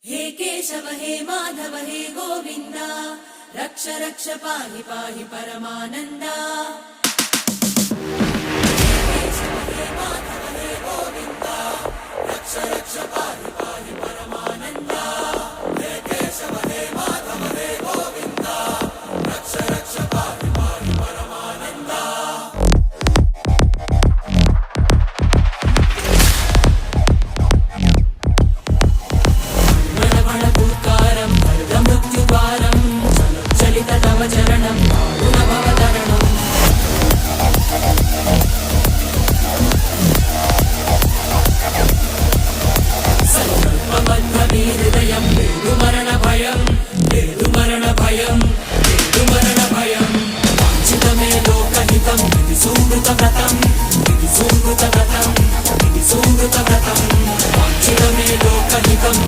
हे केशव हे माधव हे गोविन्द रक्ष रक्ष पाहि पाहि परमानन्दा। हे केशव हे माधव हे गोविन्द रक्ष रक्ष पाहि पाहि परमानन्दा। हे केशव हे माधव हे गोविन्द रक्ष रक्ष पाहि पाहि परमानन्दा। चरणं गुणभवतरणं संकल्पबद्धहृदयं मरणभयं मरणभयं मरणभयं वाञ्छितमे लोकहितं सुमृतव्रतम्